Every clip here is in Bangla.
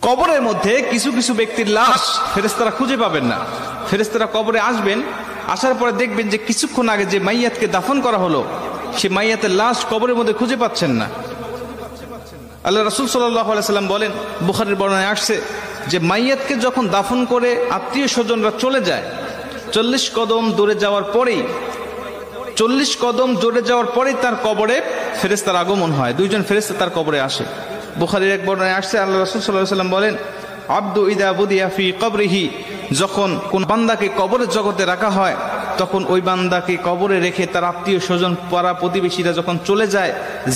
কবরের মধ্যে কিছু কিছু ব্যক্তির লাশ ফেরেশতারা খুঁজে পাবেন না। ফেরেশতারা কবরে আসবেন, আসার পরে দেখবেন যে কিছুক্ষণ আগে যে মাইয়াতকে দাফন করা হলো সে মাইয়াতের লাশ কবরের মধ্যে খুঁজে পাচ্ছেন না। আল্লাহ রাসূল সাল্লাল্লাহু আলাইহি সাল্লাম বলেন, বুখারীর বর্ণনায় আসছে যে মাইয়াতকে যখন দাফন করে আত্মীয় স্বজনরা চলে যায়, 40 কদম দূরে যাওয়ার পরেই তার কবরে ফেরেশতার আগমন হয়। দুইজন ফেরেশতা তার কবরে আসে। বুখারীর এক বর্ণনায় আসছে, আল্লাহ রাসূল সাল্লাল্লাহু আলাইহি সাল্লাম বলেন, আব্দু ইদা বুদিয়া ফি কবরিহি, যখন কোন বান্দাকে কবরের জগতে রাখা হয় তখন ওই বান্দাকে কবরে রেখে তার আত্মীয় স্বজন পাড়া প্রতিবেশীরা যখন চলে যায়,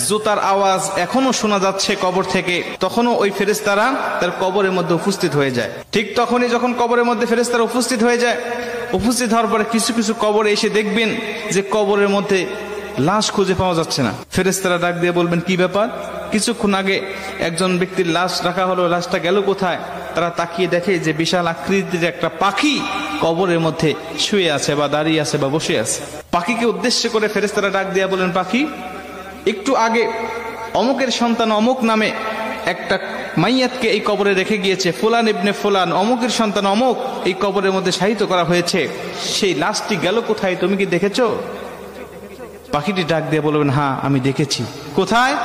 জুতার আওয়াজ এখনো শোনা যাচ্ছে কবর থেকে, তখনও ওই ফেরেশতারা তার কবরের মধ্যে উপস্থিত হয়ে যায়। ঠিক তখনই যখন কবরের মধ্যে ফেরেশতারা উপস্থিত হয়ে যায়, উপস্থিত হওয়ার পরে কিছু কিছু কবরে এসে দেখবেন যে কবরের মধ্যে লাশ খুঁজে পাওয়া যাচ্ছে না। ফেরেশতারা ডাক দিয়ে বলবেন, কি ব্যাপার? কিছুক্ষণ আগে একজন ব্যক্তির লাশ রাখা হলো, লাশটা গেল কোথায়? তারা তাকিয়ে দেখে যে বিশাল আকৃতির একটা পাখি কবরের মধ্যে শুয়ে আছে বা দাঁড়িয়ে আছে বা বসে আছে। পাখিকে উদ্দেশ্য করে ফেরেশতারা ডাক দিয়ে বলেন, পাখি, একটু আগে অমুকের সন্তান অমুক নামে একটা মাইয়াতকে এই কবরে রেখে গিয়েছে, ফুলান ইবনে ফুলান, অমুকের সন্তান অমুক এই কবরের মধ্যে শায়িত করা হয়েছে, সেই লাশটি গেল কোথায়? তুমি কি দেখেছো? পাখিটি ডাক দিয়ে বলবেন, হ্যাঁ আমি দেখেছি। কোথায়?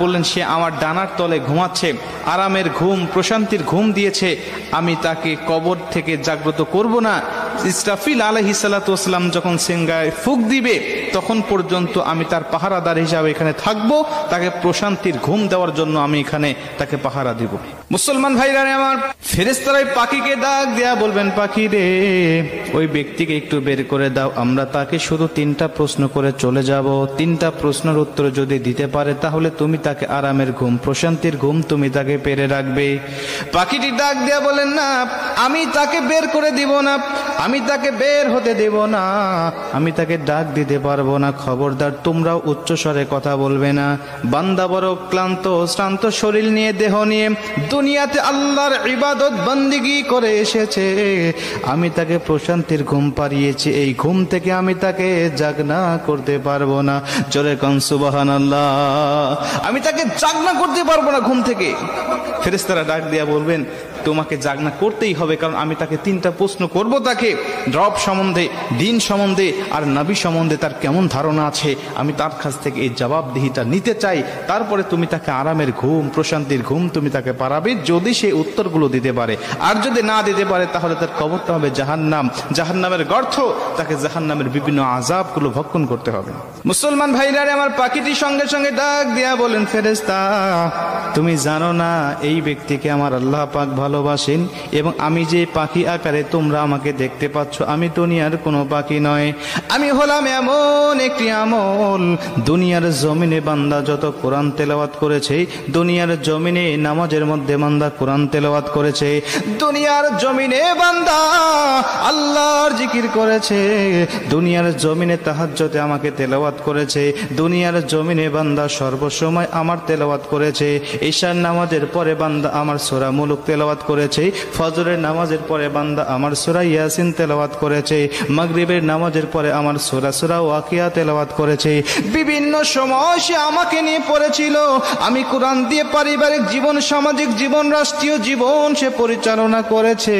বললেন, সে আমার ডানার তলে ঘুমাচ্ছে, আরামের ঘুম, প্রশান্তির ঘুম দিয়েছে, আমি তাকে কবর থেকে জাগ্রত করব না। ইসরাফিল আলাইহিস সালাতু ওয়াস সালাম যখন সিংহায় ফুঁক দিবে তখন পর্যন্ত আমি তার পাহারাদার হিসাবে এখানে থাকব, তাকে প্রশান্তির ঘুম দেওয়ার জন্য আমি এখানে তাকে পাহারা দিব। মুসলমান ভাইরা আমার, ফেরেশতারাই পাখিকে ডাক দেয়া বলবেন, পাখি রে, ওই ব্যক্তিকে একটু বের করে দাও, আমরা তাকে শুধু 3টা প্রশ্ন করে চলে যাব। 3টা প্রশ্নের উত্তর যদি দিতে পারে তাহলে তুমি তাকে আরামের ঘুম, প্রশান্তির ঘুম তুমি তাকে পেরে রাখবে। পাখিটি ডাক দেয়া বলেন, না, আমি তাকে বের করে দিব না, আমি তাকে বের হতে দেব না, আমি তাকে ডাক দিতে পারবো না। খবরদার তোমরাও উচ্চস্বরে কথা বলবে না। বান্দা বড় ক্লান্ত শ্রান্ত শরীর নিয়ে, দেহ নিয়ে দুনিয়াতে আল্লাহর ইবাদত বন্দেগী করে এসেছে, আমি তাকে প্রশান্তির ঘুম পাড়িয়েছি, এই ঘুম থেকে আমি তাকে জাগনা করতে পারবো না। জোরে কোন সুবহানাল্লাহ। আমি তাকে জাগনা করতে পারবো না ঘুম থেকে। ফেরেশতারা ডাক দিয়া বলবেন, তোমাকে জাগনা করতেই হবে, কারণ আমি তাকে 3টা প্রশ্ন করব, তাকে রব সম্বন্ধে, দিন সম্বন্ধে আর নবী সম্বন্ধে তার কেমন ধারণা আছে, আমি তার কাছ থেকে এই জবাবদিহিটা নিতে চাই। তারপরে তুমি তাকে আরামের ঘুম, প্রশান্তির ঘুম তুমি তাকে পারাবে, যদি সে উত্তরগুলো দিতে পারে। আর যদি না দিতে পারে তাহলে তার কবরটা হবে জাহান্নাম, জাহান্নামের গর্ত, তাকে জাহান্নামের বিভিন্ন আযাবগুলো ভক্ষণ করতে হবে। মুসলমান ভাইরা আমার, পাখিটির সঙ্গে সঙ্গে ডাক দিয়া বলেন, ফেরেশতা, তুমি জানো না এই ব্যক্তিকে আমার আল্লাহ পাক ভালোবাসেন, এবং আমি যে পাখি আকারে তোমরা আমাকে দেখতে পাচ্ছ, আমি দুনিয়ার কোনো পাখি নয়, আমি হলাম এমন একটি আমল। দুনিয়ার জমিনে বান্দা যত কোরআন তেলাওয়াত করেছে, দুনিয়ার জমিনে নামাজের মধ্যে বান্দা কোরআন তেলাওয়াত করেছে, দুনিয়ার জমিনে বান্দা আল্লাহর জিকির করেছে, দুনিয়ার জমিনে তাহাজ্জুদে আমাকে তেলাওয়াত করেছে, দুনিয়ার জমিনে বান্দা সর্বসময় আমার তেলাওয়াত করেছে, ঈশার নামাজের পরে বান্দা আমার সূরা মুলুক তেলাওয়াত করেছে, ফজরের নামাজের পরে বান্দা আমার সূরা ইয়াসিন তেলাওয়াত করেছে, মাগরিবের নামাজের পরে আমার সূরা ওয়াকিয়া তেলাওয়াত করেছে। বিভিন্ন সময় সে আমাকে নিয়ে পড়েছিল, আমি কোরআন দিয়ে পারিবারিক জীবন, সামাজিক জীবন, রাষ্ট্রীয় জীবন সে পরিচালনা করেছে।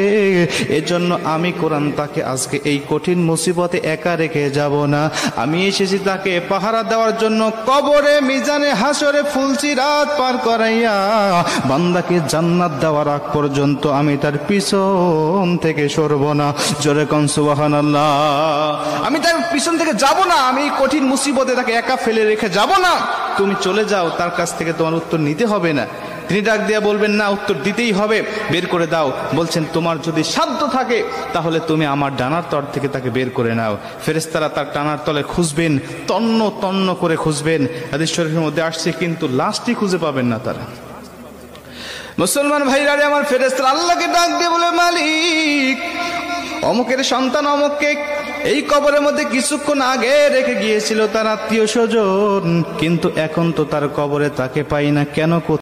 এজন্য আমি কোরআন তাকে আজকে এই কঠিন মুসিবতে একা রেখে যাব না। আমি এসেছি তাকে পাহারা দেওয়ার জন্য, কবরে, মিজানে, হাসরে ফুলসিরাত পার করাইয়া বান্দাকে জান্নাত দেওয়ার আগ পর্যন্ত আমি তার পিছন থেকে সরব না। জোরে কোন সুবহানাল্লাহ। আমি তার পিছন থেকে যাব না, আমি কঠিন মুসিবতে তাকে একা ফেলে রেখে যাব না। তুমি চলে যাও, তার কাছ থেকে তোমার উত্তর নিতে হবে না। তিনি ডাক দিয়া বলবেন, না, উত্তর দিতেই হবে, বের করে দাও। বলছেন, তোমার যদি সাধ্য থাকে তাহলে তুমি আমার ডানার তল থেকে তাকে বের করে নাও। ফেরেশতারা তার ডানার তলে খুঁজবেন, তন্ন তন্ন করে খুঁজবেন। হাদিস শরীফের মধ্যে আসছে, কিন্তু লাশটি খুঁজে পাবেন না তারা। মুসলমান ভাইরা আমার, ফেরেশতারা আল্লাহকে ডাক দিয়ে বলে, মালিক, অমুকের সন্তান অমুককে এই কবরের মধ্যে কিছুক্ষণ আগে রেখে গিয়েছিল তার আত্মীয় স্বজন, কিন্তু এখন তো তার কবরে তাকে পাই না, কেন?